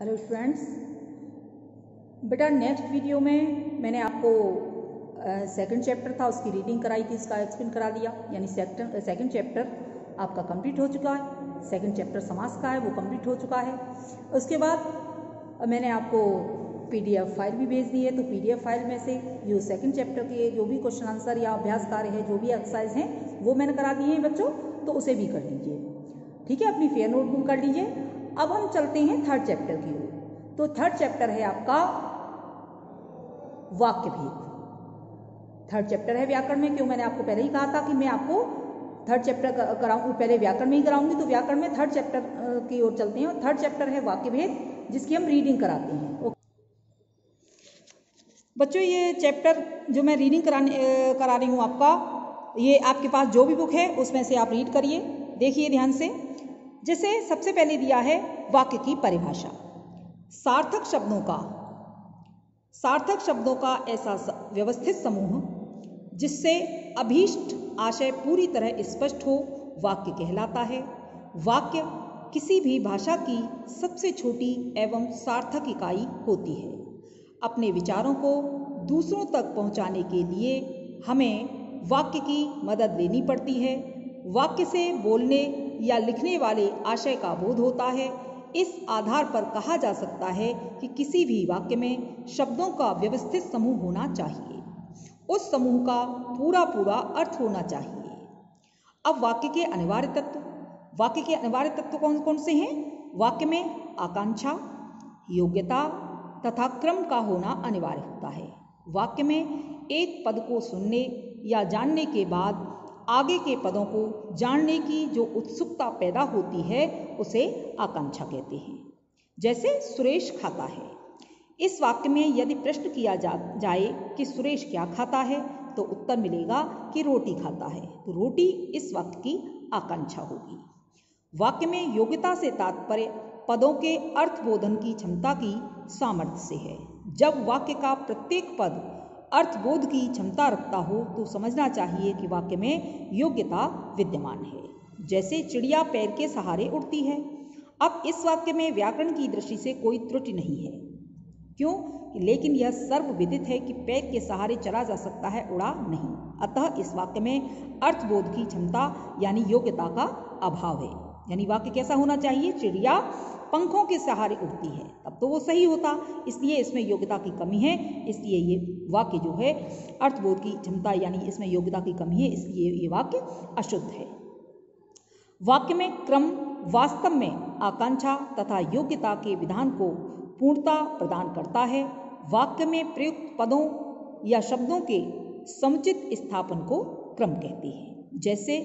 Hello students, बेटा next video में मैंने आपको सेकंड चैप्टर था उसकी रीडिंग कराई थी, इसका एक्सप्लेन करा दिया। यानी सेकंड चैप्टर आपका कंप्लीट हो चुका है। सेकंड चैप्टर समास का है वो कंप्लीट हो चुका है। उसके बाद मैंने आपको PDF फाइल भी भेज दी है, तो PDF फाइल में से जो सेकंड चैप्टर के जो भी क्वेश्चन आंसर या अभ्यास कार्य है, जो भी एक्सरसाइज हैं वो मैंने करा दिए हैं बच्चों, तो उसे भी कर लीजिए। ठीक है, अपनी फेयर नोटबुक कर लीजिए। अब हम चलते हैं थर्ड चैप्टर की ओर। तो थर्ड चैप्टर है आपका वाक्य भेद। थर्ड चैप्टर है व्याकरण में। क्यों, मैंने आपको पहले ही कहा था कि मैं आपको थर्ड चैप्टर कराऊंगी, पहले व्याकरण में ही कराऊंगी, तो व्याकरण में थर्ड चैप्टर की ओर चलते हैं। थर्ड चैप्टर है वाक्य भेद, जिसकी हम रीडिंग कराते हैं। बच्चों, ये चैप्टर जो मैं रीडिंग करा रही हूँ आपका, ये आपके पास जो भी बुक है उसमें से आप रीड करिए, देखिए ध्यान से। जैसे सबसे पहले दिया है वाक्य की परिभाषा। सार्थक शब्दों का ऐसा व्यवस्थित समूह जिससे अभीष्ट आशय पूरी तरह स्पष्ट हो वाक्य कहलाता है। वाक्य किसी भी भाषा की सबसे छोटी एवं सार्थक इकाई होती है। अपने विचारों को दूसरों तक पहुंचाने के लिए हमें वाक्य की मदद लेनी पड़ती है। वाक्य से बोलने या लिखने वाले आशय का बोध होता है। इस आधार पर कहा जा सकता है कि किसी भी वाक्य में शब्दों का व्यवस्थित समूह होना चाहिए। उस समूह का पूरा अर्थ होना चाहिए। अब वाक्य के अनिवार्य तत्व कौन कौन से हैं? वाक्य में आकांक्षा, योग्यता तथा क्रम का होना अनिवार्य होता है। वाक्य में एक पद को सुनने या जानने के बाद आगे के पदों को जानने की जो उत्सुकता पैदा होती है उसे आकांक्षा कहते हैं। जैसे सुरेश खाता है। इस वाक्य में यदि प्रश्न किया जाए कि सुरेश क्या खाता है, तो उत्तर मिलेगा कि रोटी खाता है। तो रोटी इस वाक्य की आकांक्षा होगी। वाक्य में योग्यता से तात्पर्य पदों के अर्थबोधन की क्षमता की सामर्थ्य से है। जब वाक्य का प्रत्येक पद अर्थबोध की क्षमता रखता हो तो समझना चाहिए कि वाक्य में योग्यता विद्यमान है। जैसे चिड़िया पैर के सहारे उड़ती है। अब इस वाक्य में व्याकरण की दृष्टि से कोई त्रुटि नहीं है। क्यों? लेकिन यह सर्वविदित है कि पैर के सहारे चला जा सकता है, उड़ा नहीं। अतः इस वाक्य में अर्थबोध की क्षमता यानी योग्यता का अभाव है। यानी वाक्य कैसा होना चाहिए? चिड़िया पंखों के सहारे उड़ती है, तब तो वो सही होता। इसलिए इसमें योग्यता की कमी है, इसलिए ये वाक्य जो है अर्थबोध की क्षमता यानी इसमें योग्यता की कमी है, इसलिए ये वाक्य अशुद्ध है। वाक्य में क्रम वास्तव में आकांक्षा तथा योग्यता के विधान को पूर्णता प्रदान करता है। वाक्य में प्रयुक्त पदों या शब्दों के समुचित स्थापन को क्रम कहते हैं। जैसे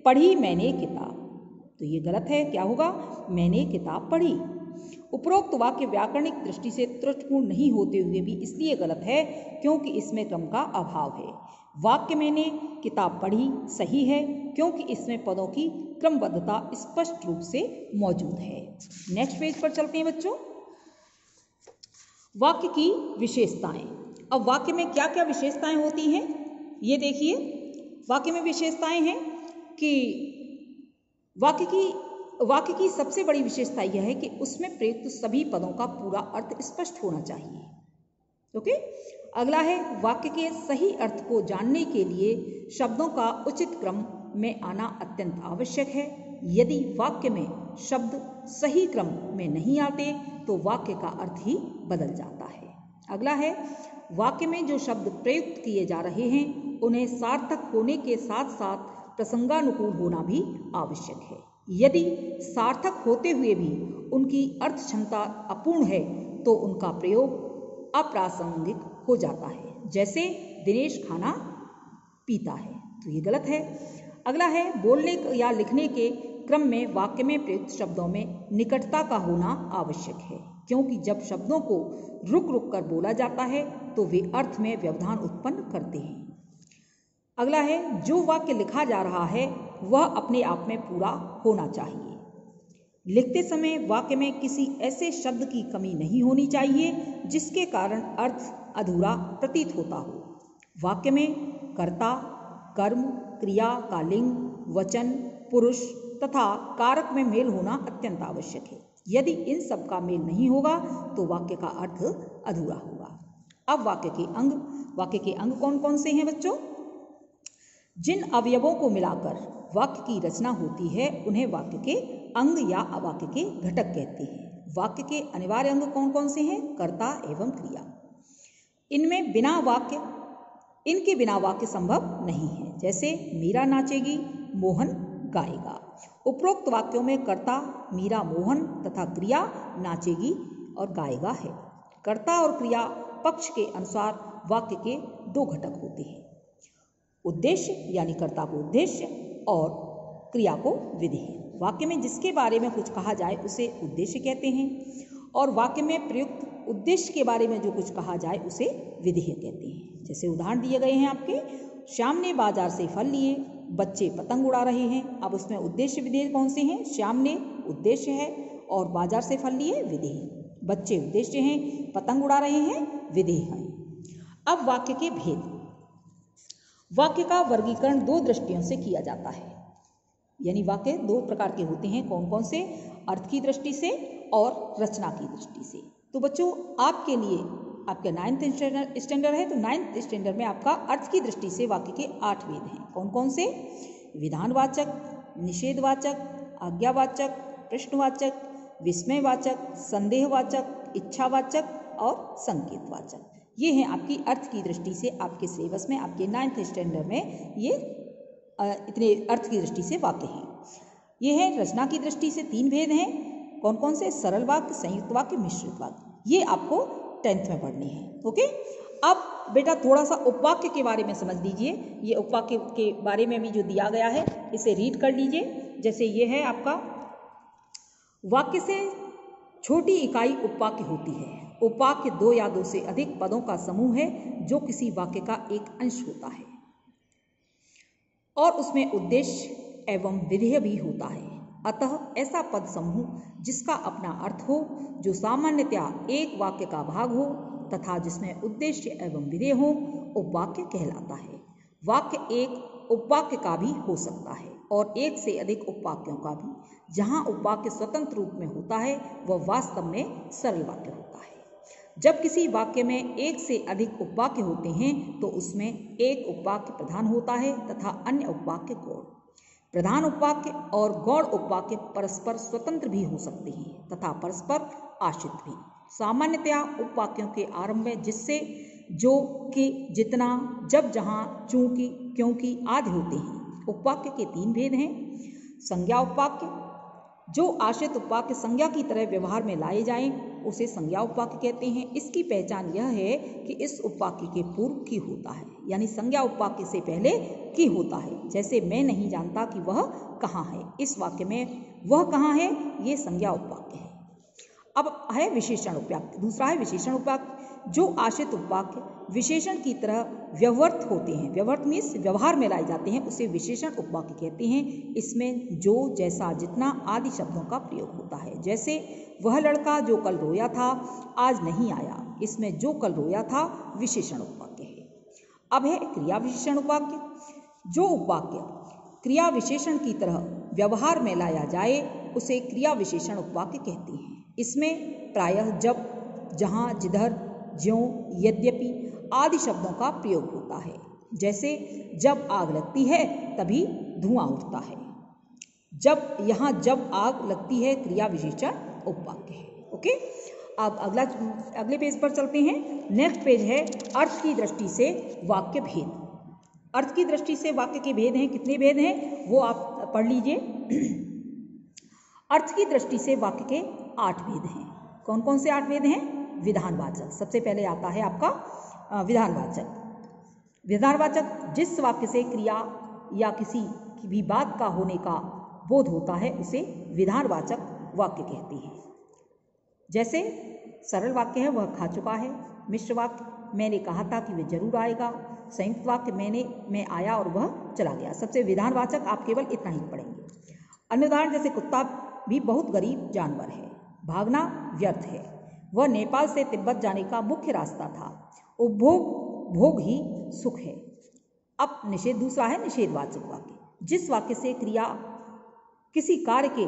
पढ़ी मैंने किताब, तो ये गलत है। क्या होगा? मैंने किताब पढ़ी। उपरोक्त वाक्य व्याकरणिक दृष्टि से त्रुटिपूर्ण नहीं होते हुए भी इसलिए गलत है क्योंकि इसमें क्रम का अभाव है। वाक्य मैंने किताब पढ़ी सही है क्योंकि इसमें पदों की क्रमबद्धता स्पष्ट रूप से मौजूद है। नेक्स्ट पेज पर चलते हैं बच्चों। वाक्य की विशेषताएं। अब वाक्य में क्या क्या विशेषताएं होती हैं ये देखिए। वाक्य में विशेषताएं हैं कि वाक्य की सबसे बड़ी विशेषता यह है कि उसमें प्रयुक्त सभी पदों का पूरा अर्थ स्पष्ट होना चाहिए। ओके। अगला है वाक्य के सही अर्थ को जानने के लिए शब्दों का उचित क्रम में आना अत्यंत आवश्यक है। यदि वाक्य में शब्द सही क्रम में नहीं आते तो वाक्य का अर्थ ही बदल जाता है। अगला है वाक्य में जो शब्द प्रयुक्त किए जा रहे हैं उन्हें सार्थक होने के साथ साथ प्रसंगानुकूल होना भी आवश्यक है। यदि सार्थक होते हुए भी उनकी अर्थ क्षमता अपूर्ण है तो उनका प्रयोग अप्रासंगिक हो जाता है। जैसे दिनेश खाना पीता है, तो ये गलत है। अगला है बोलने या लिखने के क्रम में वाक्य में प्रयुक्त शब्दों में निकटता का होना आवश्यक है, क्योंकि जब शब्दों को रुक रुक कर बोला जाता है तो वे अर्थ में व्यवधान उत्पन्न करते हैं। अगला है जो वाक्य लिखा जा रहा है वह अपने आप में पूरा होना चाहिए। लिखते समय वाक्य में किसी ऐसे शब्द की कमी नहीं होनी चाहिए जिसके कारण अर्थ अधूरा प्रतीत होता हो। वाक्य में कर्ता, कर्म, क्रिया का लिंग, वचन, पुरुष तथा कारक में मेल होना अत्यंत आवश्यक है। यदि इन सब का मेल नहीं होगा तो वाक्य का अर्थ अधूरा होगा। अब वाक्य के अंग कौन कौन से हैं बच्चों? जिन अवयवों को मिलाकर वाक्य की रचना होती है उन्हें वाक्य के अंग या वाक्य के घटक कहते हैं। वाक्य के अनिवार्य अंग कौन कौन से हैं? कर्ता एवं क्रिया। इनके बिना वाक्य संभव नहीं है। जैसे मीरा नाचेगी, मोहन गाएगा। उपरोक्त वाक्यों में कर्ता मीरा मोहन तथा क्रिया नाचेगी और गाएगा है। कर्ता और क्रिया पक्ष के अनुसार वाक्य के दो घटक होते हैं, उद्देश्य यानी कर्ता को उद्देश्य और क्रिया को विधेय। वाक्य में जिसके बारे में कुछ कहा जाए उसे उद्देश्य कहते हैं और वाक्य में प्रयुक्त उद्देश्य के बारे में जो कुछ कहा जाए उसे विधेय कहते हैं। जैसे उदाहरण दिए गए हैं आपके, श्याम ने बाजार से फल लिए, बच्चे पतंग उड़ा रहे हैं। अब उसमें उद्देश्य विधेय कौन से हैं? श्याम ने उद्देश्य है और बाजार से फल लिए विधेय। बच्चे उद्देश्य हैं, पतंग उड़ा रहे हैं विधेय है। अब वाक्य के भेद। वाक्य का वर्गीकरण दो दृष्टियों से किया जाता है, यानी वाक्य दो प्रकार के होते हैं। कौन कौन से? अर्थ की दृष्टि से और रचना की दृष्टि से। तो बच्चों आपके लिए आपका 9th स्टैंडर्ड है तो 9th स्टैंडर्ड में आपका अर्थ की दृष्टि से वाक्य के 8 भेद हैं। कौन कौन से? विधानवाचक, निषेधवाचक, आज्ञावाचक, प्रश्नवाचक, विस्मयवाचक, संदेहवाचक, इच्छावाचक और संकेतवाचक। ये हैं आपकी अर्थ की दृष्टि से आपके सिलेबस में, आपके 9th स्टैंडर्ड में ये इतने अर्थ की दृष्टि से वाक्य हैं। ये है रचना की दृष्टि से 3 भेद हैं। कौन कौन से? सरल वाक्य, संयुक्त वाक्य, मिश्रित वाक्य। ये आपको 10th में पढ़ने हैं। ओके, अब बेटा थोड़ा सा उपवाक्य के बारे में समझ लीजिए। ये उपवाक्य के बारे में भी जो दिया गया है इसे रीड कर लीजिए। जैसे ये है आपका, वाक्य से छोटी इकाई उपवाक्य होती है। उपवाक्य 2 या 2 से अधिक पदों का समूह है जो किसी वाक्य का एक अंश होता है और उसमें उद्देश्य एवं विधेय भी होता है। अतः ऐसा पद समूह जिसका अपना अर्थ हो, जो सामान्यतया एक वाक्य का भाग हो तथा जिसमें उद्देश्य एवं विधेय हो, उपवाक्य कहलाता है। वाक्य एक उपवाक्य का भी हो सकता है और एक से अधिक उपवाक्यों का भी। जहाँ उपवाक्य स्वतंत्र रूप में होता है वह वास्तव में सरल वाक्य होता है। जब किसी वाक्य में एक से अधिक उपवाक्य होते हैं तो उसमें एक उपवाक्य प्रधान होता है तथा अन्य उपवाक्य गौण। प्रधान उपवाक्य और गौण उपवाक्य परस्पर स्वतंत्र भी हो सकते हैं तथा परस्पर आश्रित भी। सामान्यतया उपवाक्यों के आरंभ में जिससे, जो, कि, जितना, जब, जहाँ, चूंकि, क्योंकि आदि होते हैं। उपवाक्य के 3 भेद हैं। संज्ञा उपवाक्य, जो आश्रित उपवाक्य संज्ञा की तरह व्यवहार में लाए जाएं उसे संज्ञा उपवाक्य कहते हैं। इसकी पहचान यह है कि इस उपवाक्य के पूर्व की होता है, यानी संज्ञा उपवाक्य से पहले की होता है। जैसे मैं नहीं जानता कि वह कहाँ है, इस वाक्य में वह कहाँ है ये संज्ञा उपवाक्य है। अब है विशेषण उपवाक्य। दूसरा है विशेषण उपवाक्य, जो आश्रित उपवाक्य विशेषण की तरह व्यवहृत होते हैं। व्यवहृत मीन्स व्यवहार में लाए जाते हैं, उसे विशेषण उपवाक्य कहते हैं। इसमें जो, जैसा, जितना आदि शब्दों का प्रयोग होता है। जैसे वह लड़का जो कल रोया था आज नहीं आया, इसमें जो कल रोया था विशेषण उपवाक्य है। अब है क्रिया विशेषण उपवाक्य। जो उपवाक्य क्रिया विशेषण की तरह व्यवहार में लाया जाए उसे क्रिया विशेषण उपवाक्य कहते हैं। इसमें प्रायः जब, जहाँ, जिधर, ज्यों, यद्यपि आदि शब्दों का प्रयोग होता है। जैसे जब आग लगती है तभी धुआं उठता है। जब, यहाँ जब आग लगती है क्रिया विशेषण उपवाक्य है। ओके, अब अगले पेज पर चलते हैं। नेक्स्ट पेज है अर्थ की दृष्टि से वाक्य भेद। अर्थ की दृष्टि से वाक्य के भेद हैं। कितने भेद हैं वो आप पढ़ लीजिए। अर्थ की दृष्टि से वाक्य के 8 भेद हैं। कौन कौन से 8 भेद हैं? विधानवाचक, सबसे पहले आता है आपका विधानवाचक। विधानवाचक, जिस वाक्य से क्रिया या किसी की भी बात का होने का बोध होता है उसे विधानवाचक वाक्य कहते हैं। जैसे सरल वाक्य है वह खा चुका है, मिश्र वाक्य मैंने कहा था कि वह जरूर आएगा, संयुक्त वाक्य मैं आया और वह चला गया। सबसे विधानवाचक आप केवल इतना ही पढ़ेंगे। अन्य उदाहरण जैसे कुत्ता भी बहुत गरीब जानवर है, भागना व्यर्थ है, वह नेपाल से तिब्बत जाने का मुख्य रास्ता था, उपभोग भोग ही सुख है। अब निषेध, दूसरा है निषेधवाचक वाक्य। जिस वाक्य से क्रिया किसी कार्य के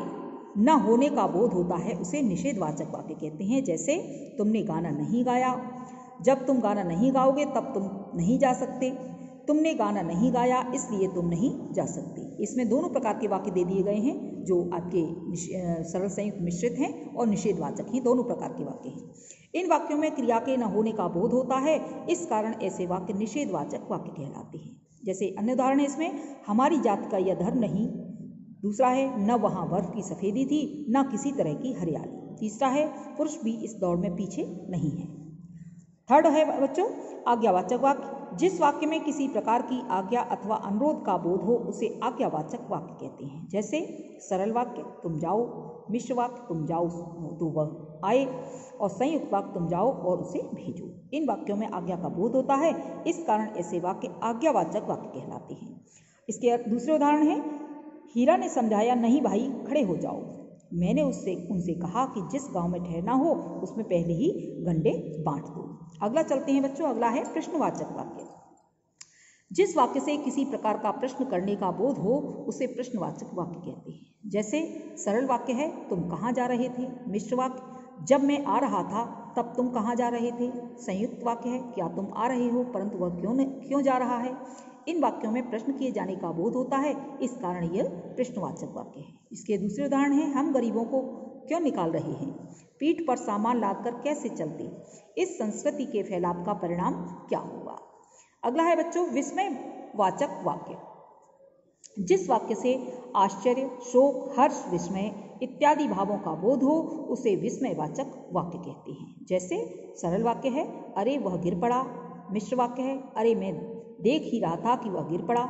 न होने का बोध होता है उसे निषेधवाचक वाक्य कहते हैं। जैसे तुमने गाना नहीं गाया, जब तुम गाना नहीं गाओगे तब तुम नहीं जा सकते, तुमने गाना नहीं गाया इसलिए तुम नहीं जा सकते। इसमें दोनों प्रकार के वाक्य दे दिए गए हैं जो आपके सरल संयुक्त मिश्रित हैं और निषेधवाचक हैं, दोनों प्रकार के वाक्य हैं। इन वाक्यों में क्रिया के न होने का बोध होता है, इस कारण ऐसे वाक्य निषेधवाचक वाक्य कहलाते हैं। जैसे अन्य उदाहरण है इसमें, हमारी जाति का यह धर्म नहीं। दूसरा है, न वहाँ बर्फ की सफ़ेदी थी न किसी तरह की हरियाली। तीसरा है, पुरुष भी इस दौड़ में पीछे नहीं है। थर्ड है बच्चों आज्ञावाचक वाक्य। जिस वाक्य में किसी प्रकार की आज्ञा अथवा अनुरोध का बोध हो उसे आज्ञावाचक वाक्य कहते हैं। जैसे सरल वाक्य तुम जाओ, मिश्र वाक्य तुम जाओ तो वह आए, और संयुक्त वाक्य तुम जाओ और उसे भेजो। इन वाक्यों में आज्ञा का बोध होता है, इस कारण ऐसे वाक्य आज्ञावाचक वाक्य कहलाते हैं। इसके दूसरे उदाहरण है, हीरा ने समझाया, नहीं भाई खड़े हो जाओ, मैंने उनसे कहा कि जिस गांव में ठहरना हो उसमें पहले ही गंडे बांट दो। अगला चलते हैं बच्चों, अगला है प्रश्नवाचक वाक्य। जिस वाक्य से किसी प्रकार का प्रश्न करने का बोध हो उसे प्रश्नवाचक वाक्य कहते हैं। जैसे सरल वाक्य है तुम कहाँ जा रहे थे, मिश्र वाक्य जब मैं आ रहा था तब तुम कहाँ जा रहे थे, संयुक्त वाक्य है क्या तुम आ रहे हो परंतु वह क्यों जा रहा है। इन वाक्यों में प्रश्न किए जाने का बोध होता है, इस कारण यह प्रश्नवाचक वाक्य है। इसके दूसरे उदाहरण हैं, हम गरीबों को क्यों निकाल रहे हैं, पीठ पर सामान लादकर कैसे चलते, इस संस्कृति के फैलाव का परिणाम क्या होगा। अगला है बच्चों विस्मयवाचक वाक्य। जिस वाक्य से आश्चर्य, शोक, हर्ष, विस्मय इत्यादि भावों का बोध हो उसे विस्मयवाचक वाक्य कहते हैं। जैसे सरल वाक्य है अरे वह गिर पड़ा, मिश्र वाक्य है अरे मैं देख ही रहा था कि वह गिर पड़ा,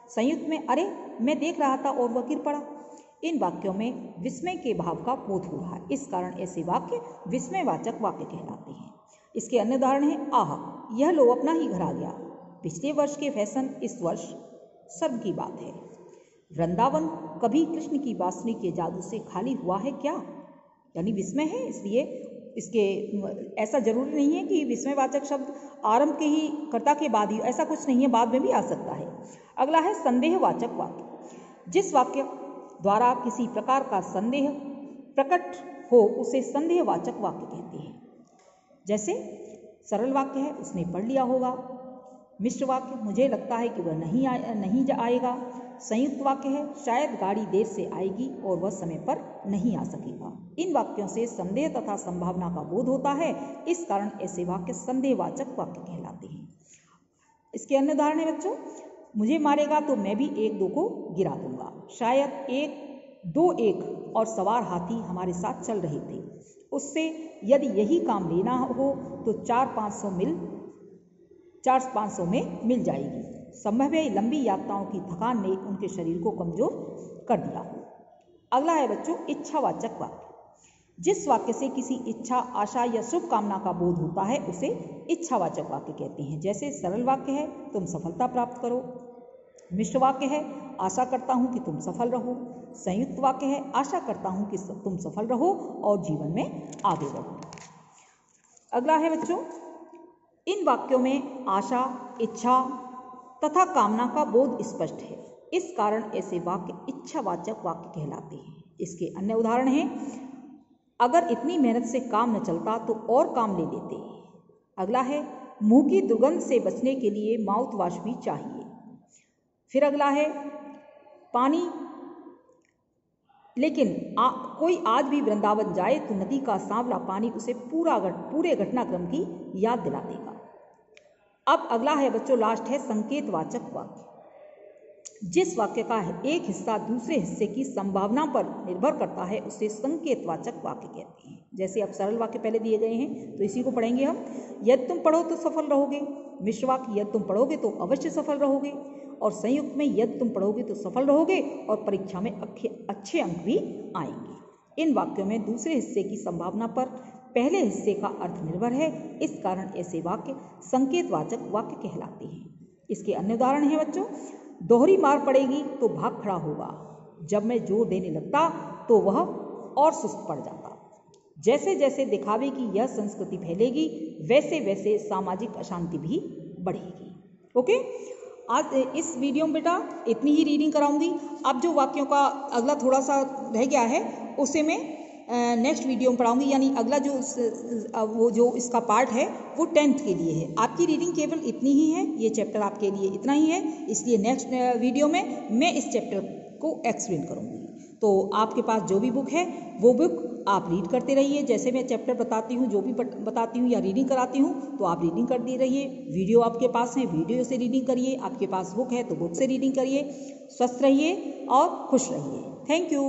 संयुक्त में अरे मैं देख रहा था और वह गिर पड़ा। इन वाक्यों में विस्मय के भाव का बोध हो रहा है, इस कारण ऐसे वाक्य विस्मयवाचक वाक्य कहलाते हैं। इसके अन्य उदाहरण है, आह यह लो अपना ही घर आ गया, पिछले वर्ष के फैशन इस वर्ष सर्व की बात है, वृंदावन कभी कृष्ण की बांसुरी के जादू से खाली हुआ है क्या। यानी विस्मय है, इसलिए इसके ऐसा जरूरी नहीं है कि विस्मयवाचक शब्द आरंभ के ही कर्ता के बाद ही, ऐसा कुछ नहीं है, बाद में भी आ सकता है। अगला है संदेहवाचक वाक्य। जिस वाक्य द्वारा किसी प्रकार का संदेह प्रकट हो उसे संदेहवाचक वाक्य कहते हैं। जैसे सरल वाक्य है उसने पढ़ लिया होगा, मिश्र वाक्य मुझे लगता है कि वह नहीं आएगा, संयुक्त वाक्य है शायद गाड़ी देर से आएगी और वह समय पर नहीं आ सकेगा। इन वाक्यों से संदेह तथा संभावना का बोध होता है, इस कारण ऐसे वाक्य संदेहवाचक वाक्य कहलाते हैं। इसके अन्य उदाहरण है बच्चों, मुझे मारेगा तो मैं भी एक दो को गिरा दूंगा, शायद एक और सवार हाथी हमारे साथ चल रहे थे, उससे यदि यही काम लेना हो तो 400-500 में मिल जाएगी। संभव है लंबी यात्राओं की थकान ने उनके शरीर को कमजोर कर दिया हो। अगला है बच्चों इच्छावाचक वाक्य। जिस वाक्य से किसी इच्छा, आशा या शुभ कामना का बोध होता है उसे इच्छावाचक वाक्य कहते हैं। जैसे सरल वाक्य है तुम सफलता प्राप्त करो, मिश्र वाक्य है आशा करता हूं कि तुम सफल रहो, संयुक्त वाक्य है आशा करता हूं कि तुम सफल रहो और जीवन में आगे बढ़ो। अगला है बच्चों, इन वाक्यों में आशा, इच्छा तथा कामना का बोध स्पष्ट है, इस कारण ऐसे वाक्य इच्छावाचक वाक्य कहलाते हैं। इसके अन्य उदाहरण हैं, अगर इतनी मेहनत से काम न चलता तो और काम ले लेते। अगला है, मुंह की दुर्गंध से बचने के लिए माउथ वॉश भी चाहिए। फिर अगला है, पानी, लेकिन कोई आज भी वृंदावन जाए तो नदी का सांवला पानी उसे पूरे घटनाक्रम की याद दिला देगा। अब अगला है बच्चों लास्ट है संकेतवाचक वाक्य। जिस वाक्य का एक हिस्सा दूसरे हिस्से की संभावना पर निर्भर करता है उसे संकेतवाचक वाक्य कहते हैं। जैसे अब सरल वाक्य पहले दिए गए हैं तो इसी को पढ़ेंगे हम। यदि तुम पढ़ो तो सफल रहोगे, मिश्र वाक्य यदि तुम पढ़ोगे तो अवश्य सफल रहोगे, और संयुक्त में यदि तुम पढ़ोगे तो सफल रहोगे और परीक्षा में अच्छे अंक भी आएंगे। इन वाक्यों में दूसरे हिस्से की संभावना पर पहले हिस्से का अर्थ निर्भर है, इस कारण ऐसे वाक्य संकेतवाचक वाक्य कहलाते हैं। इसके अन्य उदाहरण हैं बच्चों, दोहरी मार पड़ेगी तो भाग खड़ा होगा, जब मैं जोर देने लगता तो वह और सुस्त पड़ जाता। जैसे जैसे दिखावे की यह संस्कृति फैलेगी वैसे वैसे सामाजिक अशांति भी बढ़ेगी। ओके, आज इस वीडियो में बेटा इतनी ही रीडिंग कराऊंगी। अब जो वाक्यों का अगला थोड़ा सा रह गया है उसे मैं नेक्स्ट वीडियो में पढ़ाऊंगी, यानी अगला वो जो इसका पार्ट है वो 10th के लिए है। आपकी रीडिंग केवल इतनी ही है, ये चैप्टर आपके लिए इतना ही है, इसलिए नेक्स्ट वीडियो में मैं इस चैप्टर को एक्सप्लेन करूंगी। तो आपके पास जो भी बुक है वो बुक आप रीड करते रहिए। जैसे मैं चैप्टर बताती हूँ, जो भी बताती हूँ या रीडिंग कराती हूँ, तो आप रीडिंग करते रहिए। वीडियो आपके पास है, वीडियो से रीडिंग करिए। आपके पास बुक है तो बुक से रीडिंग करिए। स्वस्थ रहिए और खुश रहिए। Thank you.